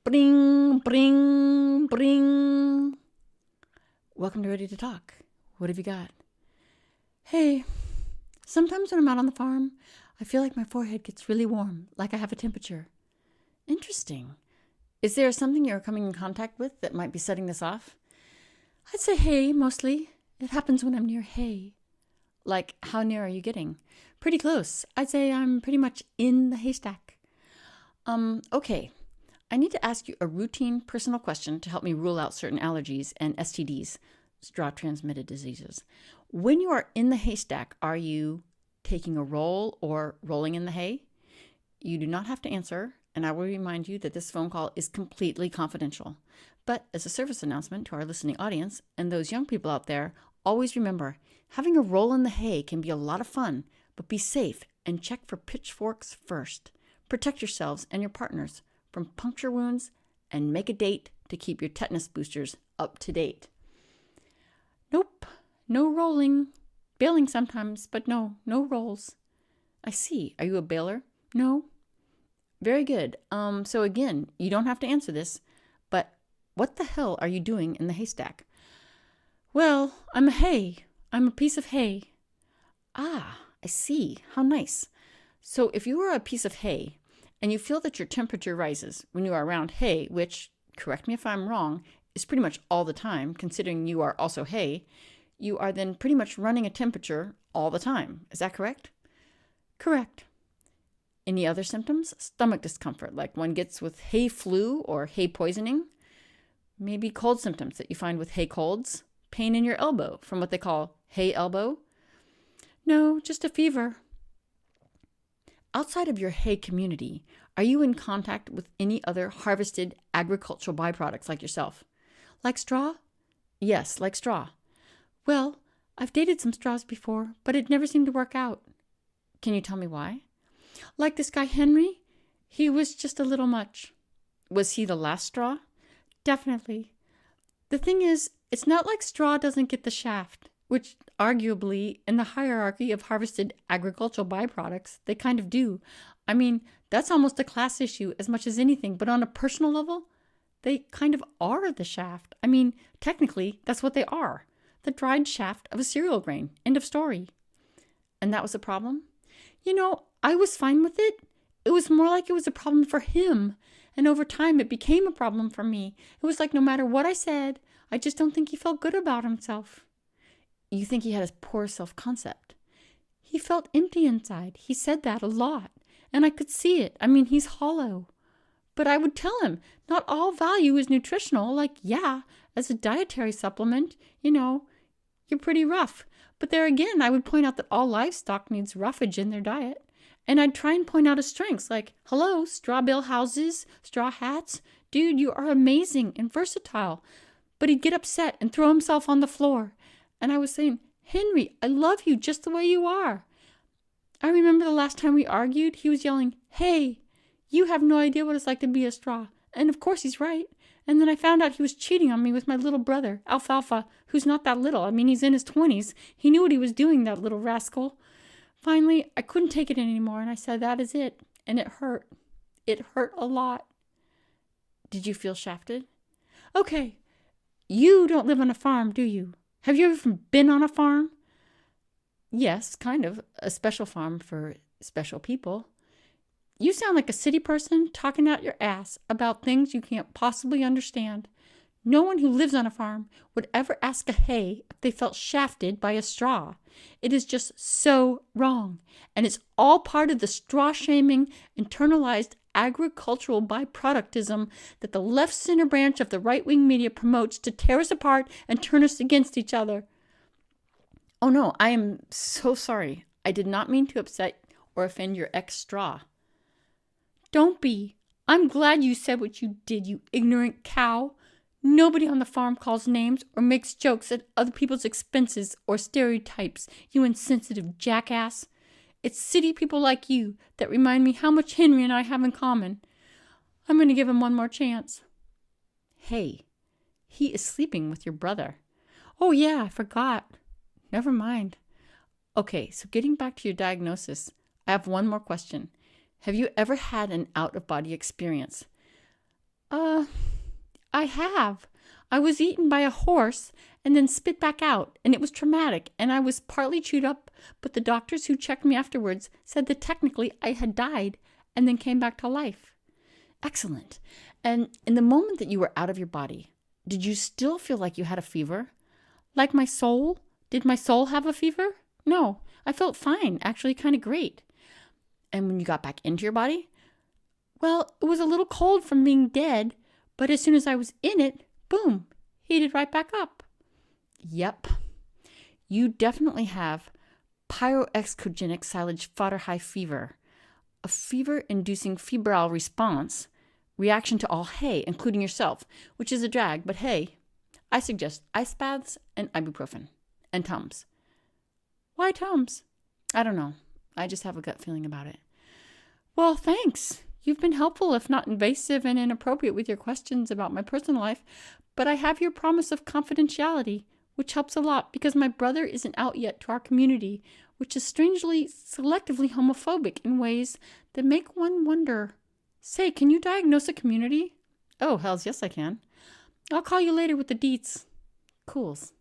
Bring, bring, bring. Welcome to Ready to Talk. What have you got? Hey, sometimes when I'm out on the farm, I feel like my forehead gets really warm, like I have a temperature. Interesting. Is there something you're coming in contact with that might be setting this off? I'd say hay, mostly. It happens when I'm near hay. Like, how near are you getting? Pretty close. I'd say I'm pretty much in the haystack. Okay. I need to ask you a routine personal question to help me rule out certain allergies and STDs, straw-transmitted diseases. When you are in the haystack, are you taking a roll or rolling in the hay? You do not have to answer, and I will remind you that this phone call is completely confidential. But as a service announcement to our listening audience and those young people out there, always remember, having a roll in the hay can be a lot of fun, but be safe and check for pitchforks first. Protect yourselves and your partners from puncture wounds, and make a date to keep your tetanus boosters up to date. Nope, no rolling. Bailing sometimes, but no rolls. I see. Are you a bailer? No. Very good. So again, you don't have to answer this, but what the hell are you doing in the haystack? Well, I'm a piece of hay. Ah, I see. How nice. So if you were a piece of hay, and you feel that your temperature rises when you are around hay, which, correct me if I'm wrong, is pretty much all the time, considering you are also hay, you are then pretty much running a temperature all the time. Is that correct? Correct. Any other symptoms? Stomach discomfort, like one gets with hay flu or hay poisoning? Maybe cold symptoms that you find with hay colds? Pain in your elbow from what they call hay elbow? No, just a fever. Outside of your hay community, are you in contact with any other harvested agricultural byproducts like yourself? Like straw? Yes, like straw. Well, I've dated some straws before, but it never seemed to work out. Can you tell me why? Like this guy Henry? He was just a little much. Was he the last straw? Definitely. The thing is, it's not like straw doesn't get the shaft, which arguably in the hierarchy of harvested agricultural byproducts, they kind of do. I mean, that's almost a class issue as much as anything, but on a personal level, they kind of are the shaft. I mean, technically, that's what they are. The dried shaft of a cereal grain. End of story. And that was a problem? You know, I was fine with it. It was more like it was a problem for him. And over time, it became a problem for me. It was like no matter what I said, I just don't think he felt good about himself. You think he had a poor self-concept? He felt empty inside. He said that a lot. And I could see it. I mean, he's hollow. But I would tell him, not all value is nutritional. Like, yeah, as a dietary supplement, you're pretty rough. But there again, I would point out that all livestock needs roughage in their diet. And I'd try and point out his strengths, like, hello, straw bale houses, straw hats. Dude, you are amazing and versatile. But he'd get upset and throw himself on the floor. And I was saying, Henry, I love you just the way you are. I remember the last time we argued, he was yelling, hey, you have no idea what it's like to be a straw. And of course he's right. And then I found out he was cheating on me with my little brother, Alfalfa, who's not that little. I mean, he's in his 20s. He knew what he was doing, that little rascal. Finally, I couldn't take it anymore, and I said, that is it. And it hurt. It hurt a lot. Did you feel shafted? Okay, you don't live on a farm, do you? Have you ever been on a farm? Yes, kind of. A special farm for special people. You sound like a city person talking out your ass about things you can't possibly understand. No one who lives on a farm would ever ask a hay if they felt shafted by a straw. It is just so wrong. And it's all part of the straw-shaming, internalized agricultural byproductism that the left center branch of the right-wing media promotes to tear us apart and turn us against each other. Oh no, I am so sorry. I did not mean to upset or offend your ex-straw. Don't be. I'm glad you said what you did, you ignorant cow. Nobody on the farm calls names or makes jokes at other people's expenses or stereotypes, you insensitive jackass. It's city people like you that remind me how much Henry and I have in common. I'm going to give him one more chance. Hey, he is sleeping with your brother. Oh yeah, I forgot. Never mind. Okay, so getting back to your diagnosis, I have one more question. Have you ever had an out-of-body experience? Uh, I have. I was eaten by a horse and then spit back out, and it was traumatic, and I was partly chewed up, but the doctors who checked me afterwards said that technically I had died and then came back to life. Excellent. And in the moment that you were out of your body, did you still feel like you had a fever? Like my soul? Did my soul have a fever? No, I felt fine, actually kind of great. And when you got back into your body? Well, it was a little cold from being dead, but as soon as I was in it, boom, heated right back up. Yep. You definitely have pyroexcogenic silage fodder high fever, a fever-inducing febrile response, reaction to all hay, including yourself, which is a drag, but hey, I suggest ice baths and ibuprofen and Tums. Why Tums? I don't know. I just have a gut feeling about it. Well, thanks. You've been helpful, if not invasive and inappropriate with your questions about my personal life, but I have your promise of confidentiality, which helps a lot because my brother isn't out yet to our community, which is strangely, selectively homophobic in ways that make one wonder. Say, can you diagnose a community? Oh, hells yes I can. I'll call you later with the deets. Cools.